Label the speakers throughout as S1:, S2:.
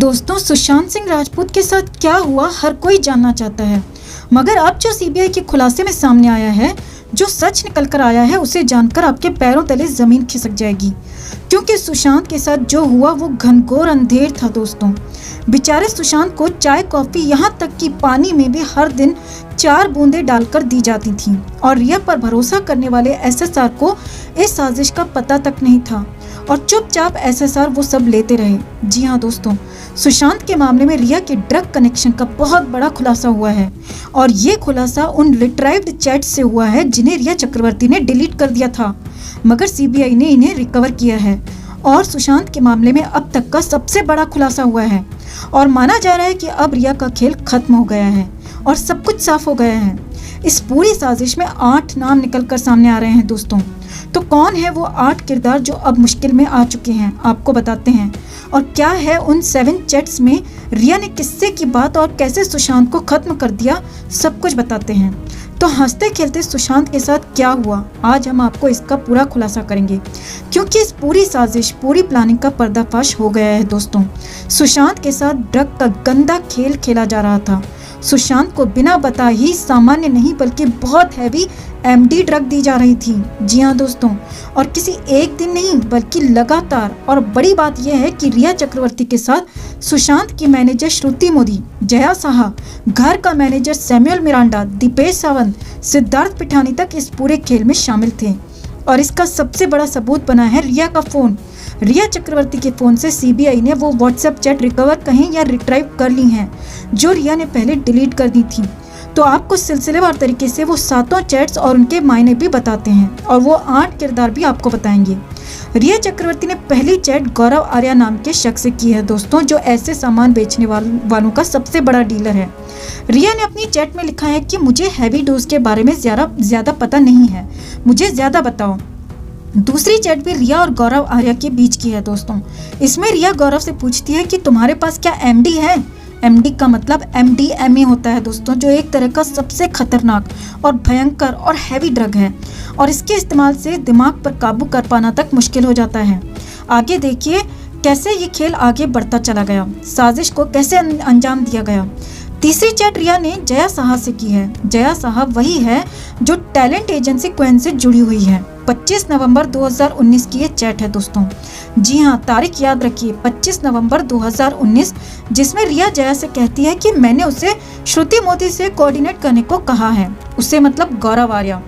S1: दोस्तों, सुशांत सिंह राजपूत के साथ क्या हुआ हर कोई जानना चाहता है। मगर अब जो सीबीआई के खुलासे में सामने आया है, जो सच निकल कर आया है, उसे जानकर आपके पैरों तले जमीन खिसक जाएगी। क्योंकि सुशांत के साथ जो हुआ वो घनघोर अंधेर था। दोस्तों, बेचारे सुशांत को चाय, कॉफी, यहाँ तक कि पानी में भी हर दिन 4 बूंदें डालकर दी जाती थी और रिया पर भरोसा करने वाले एसएसआर को इस साजिश का पता तक नहीं था और चुपचाप एसएसआर वो सब लेते रहे। जी हाँ दोस्तों, सुशांत के मामले में रिया के ड्रग कनेक्शन का बहुत बड़ा खुलासा हुआ है और ये खुलासा उन रिट्राइव्ड चैट से हुआ है जिन्हें रिया चक्रवर्ती ने डिलीट कर दिया था, मगर सीबीआई ने इन्हें रिकवर किया है और सुशांत के मामले में अब तक का सबसे बड़ा खुलासा हुआ है और माना जा रहा है कि अब रिया का खेल खत्म हो गया है और सब कुछ साफ हो गया है। इस पूरी साजिश में 8 नाम निकलकर सामने आ रहे हैं। दोस्तों, तो कौन है वो 8 किरदार जो अब मुश्किल में आ चुके हैं, आपको बताते हैं। और क्या है उन 7 चैट्स में रिया ने किस्से की बात और कैसे सुशांत को खत्म कर दिया, सब कुछ बताते हैं। तो हंसते खेलते सुशांत के साथ क्या हुआ, आज हम आपको इसका पूरा खुलासा करेंगे क्योंकि इस पूरी साजिश, पूरी प्लानिंग का पर्दाफाश हो गया है। दोस्तों, सुशांत के साथ ड्रग का गंदा खेल खेला जा रहा था। सुशांत को बिना बताए ही सामान्य नहीं बल्कि बहुत हैवी एमडी ड्रग दी जा रही थी। जी हाँ दोस्तों, और किसी एक दिन नहीं बल्कि लगातार। और बड़ी बात यह है कि रिया चक्रवर्ती के साथ सुशांत की मैनेजर श्रुति मोदी, जया साहा, घर का manager Samuel Miranda, Dipesh Sawant, Siddharth Pithani तक इस पूरे खेल में शामिल थे। और इसका सबसे बड़ा सबूत बना है रिया का फोन। रिया चक्रवर्ती के फोन से सीबीआई ने वो व्हाट्सएप चैट रिकवर कहीं या रिट्राइव कर ली हैं जो रिया ने पहले डिलीट कर दी थी। तो आपको सिलसिलेवार तरीके से वो 7 चैट्स और उनके मायने भी बताते हैं और वो 8 किरदार भी आपको बताएंगे। रिया चक्रवर्ती ने पहली चैट गौरव आर्या नाम के शख्स से की है दोस्तों, जो ऐसे सामान बेचने वालों का सबसे बड़ा डीलर है। रिया ने अपनी चैट में लिखा है कि मुझे हैवी डोज के बारे में ज्यादा पता नहीं है, मुझे ज्यादा बताओ। दूसरी चैट भी रिया और गौरव आर्या के बीच की है। दोस्तों, इसमें रिया गौरव से पूछती है कि तुम्हारे पास क्या एमडी है। एमडी का मतलब एमडीएमए होता है दोस्तों, जो एक तरह का सबसे खतरनाक और भयंकर और हैवी ड्रग है और इसके इस्तेमाल से दिमाग पर काबू कर पाना तक मुश्किल हो जाता है। आगे देखिए कैसे ये खेल आगे बढ़ता चला गया, साजिश को कैसे अंजाम दिया गया। तीसरी चैट रिया ने जया साहा से की है। जया साहा वही है जो टैलेंट एजेंसी क्वीन से जुड़ी हुई है। 25 नवंबर 2019 की ये चैट है दोस्तों। जी हाँ, तारीख याद रखिए, 25 नवंबर 2019, जिसमें रिया जया से कहती है कि मैंने उसे श्रुति मोदी से कोऑर्डिनेट करने को कहा है, उसे मतलब गौरव आर्या।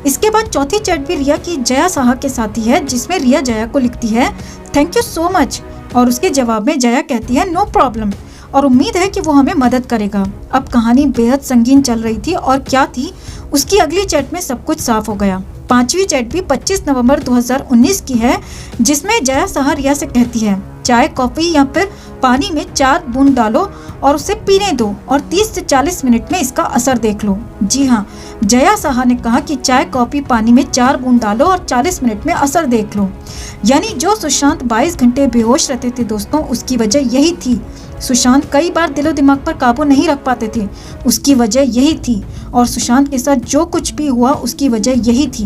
S1: इसके बाद चौथी चैट भी रिया की जया साहा के साथ ही है, जिसमें रिया जया को लिखती है थैंक यू सो मच और उसके जवाब में जया कहती है नो प्रॉब्लम और उम्मीद है कि वो हमें मदद करेगा। अब कहानी बेहद संगीन चल रही थी और क्या थी उसकी अगली चैट में सब कुछ साफ हो गया। 5वीं चैट भी 25 नवंबर 2019 की है, जिसमें जया साहा रिया से कहती है चाय, कॉफी या फिर पानी में 4 बूंद डालो और उसे पीने दो और 30 से 40 मिनट में इसका असर देख लो। जी हाँ, जया साहा ने कहा कि चाय, कॉफी, पानी में 4 बूंद डालो और 40 मिनट में असर देख लो। यानी जो सुशांत 22 घंटे बेहोश रहते थे दोस्तों, उसकी वजह यही थी। सुशांत कई बार दिलो दिमाग पर काबू नहीं रख पाते थे, उसकी वजह यही थी। और सुशांत के साथ जो कुछ भी हुआ उसकी वजह यही थी,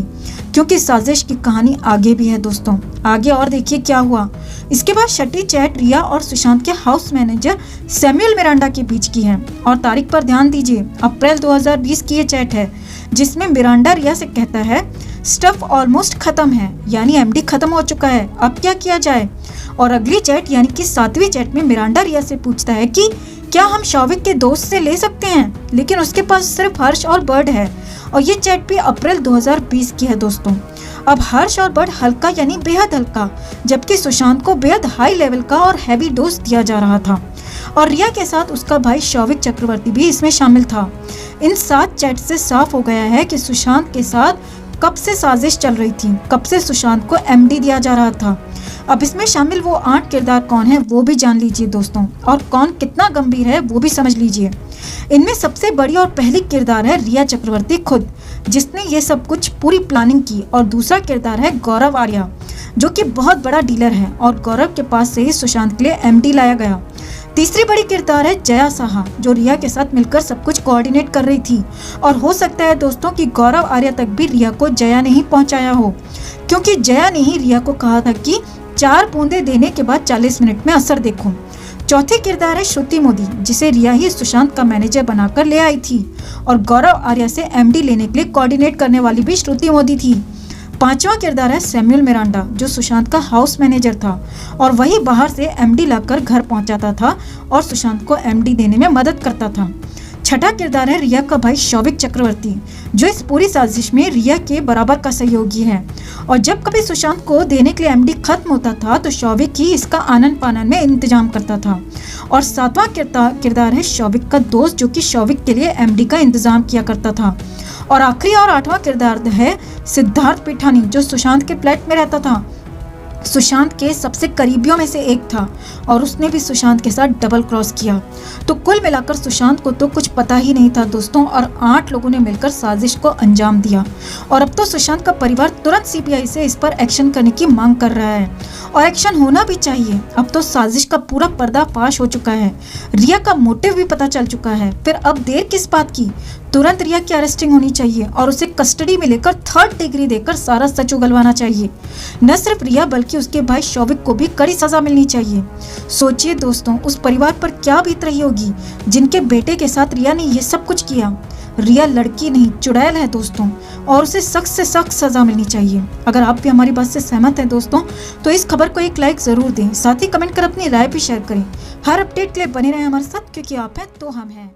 S1: क्योंकि साजिश की कहानी आगे भी है दोस्तों। आगे और देखिए क्या हुआ। इसके बाद छठी चैट रिया और सुशांत के हाउस मैनेजर सैमुअल मिरांडा के बीच की है और तारीख पर ध्यान दीजिए, अप्रैल 2020 की ये चैट है, जिसमें मिरांडा रिया से कहता है स्टफ ऑलमोस्ट खत्म है, यानी एमडी खत्म हो चुका है, अब क्या किया जाए। और अगली चैट यानी कि 7वीं चैट में मिरांडा रिया से पूछता है कि क्या हम शौविक के दोस्त से ले सकते हैं, लेकिन उसके पास सिर्फ हर्ष और बर्ड है। और ये चैट भी अप्रैल 2020 की है दोस्तों। अब हर्ष और बर्ड हल्का यानी बेहद हल्का, जबकि सुशांत को बेहद हाई लेवल का और हैवी डोज दिया जा रहा था और रिया के साथ उसका भाई शौविक चक्रवर्ती भी इसमें शामिल था। इन 7 चैट से साफ हो गया है कि सुशांत के साथ कब से साजिश चल रही थी, कब से सुशांत को एमडी दिया जा रहा था। अब इसमें शामिल वो 8 किरदार कौन है वो भी जान लीजिए दोस्तों, और कौन कितना गंभीर है वो भी समझ लीजिए। इनमें सबसे बड़ी और पहली किरदार है रिया चक्रवर्ती खुद, जिसने ये सब कुछ पूरी प्लानिंग की। और दूसरा किरदार है गौरव आर्या, जो कि बहुत बड़ा डीलर है और गौरव के पास से ही सुशांत के लिए एमडी लाया गया। तीसरी बड़ी किरदार है जया साहा, जो रिया के साथ मिलकर सब कुछ कोऑर्डिनेट कर रही थी। और हो सकता है दोस्तों कि गौरव आर्या तक भी रिया को जया ने ही पहुंचाया हो, क्योंकि जया ने ही रिया को कहा था कि 4 बूंदे देने के बाद 40 मिनट में असर देखो। चौथे किरदार है श्रुति मोदी, जिसे रिया ही सुशांत का मैनेजर बनाकर ले आई थी और गौरव आर्या से एमडी लेने के लिए कोऑर्डिनेट करने वाली भी श्रुति मोदी थी। पांचवा किरदार है सैमुअल मिरांडा, जो सुशांत का हाउस मैनेजर था और वही बाहर से एमडी लाकर घर पहुंचाता था और सुशांत को एमडी देने में मदद करता था। छठा किरदार है रिया का भाई शौविक चक्रवर्ती, जो इस पूरी साजिश में रिया के बराबर का सहयोगी है और जब कभी सुशांत को देने के लिए एमडी खत्म होता था तो शौविक ही इसका आनन पानन में इंतजाम करता था। और सातवां किरदार है शौविक का दोस्त, जो कि शौविक के लिए एमडी का इंतजाम किया करता था। और आखिरी और आठवां किरदार है सिद्धार्थ पिठानी, जो सुशांत के फ्लैट में रहता था। सुशांत के सबसे करीबियों में से एक था और उसने भी सुशांत के साथ डबल क्रॉस किया। तो कुल मिलाकर सुशांत को तो कुछ पता ही नहीं था दोस्तों, और 8 लोगों ने मिलकर साजिश को अंजाम दिया। और अब तो सुशांत का परिवार तुरंत सीबीआई से इस पर एक्शन करने की मांग कर रहा है और एक्शन होना भी चाहिए। अब तो साजिश का पूरा पर्दाफाश हो चुका है, रिया का मोटिव भी पता चल चुका है। फिर अब देर किस बात की? तुरंत रिया की अरेस्टिंग होनी चाहिए और उसे कस्टडी में लेकर 3rd डिग्री देकर सारा सच उगलवाना चाहिए। न सिर्फ रिया बल्कि उसके भाई शौविक को भी कड़ी सजा मिलनी चाहिए। सोचिए दोस्तों, उस परिवार पर क्या बीत रही होगी जिनके बेटे के साथ रिया ने ये सब कुछ किया। रिया लड़की नहीं, चुड़ैल है दोस्तों, और उसे सख्त से सख्त सजा मिलनी चाहिए। अगर आप भी हमारी बात से सहमत हैं दोस्तों, तो इस खबर को एक लाइक जरूर दें, साथ ही कमेंट कर अपनी राय भी शेयर करें। हर अपडेट के लिए बने रहें हमारे साथ, क्योंकि आप हैं तो हम हैं।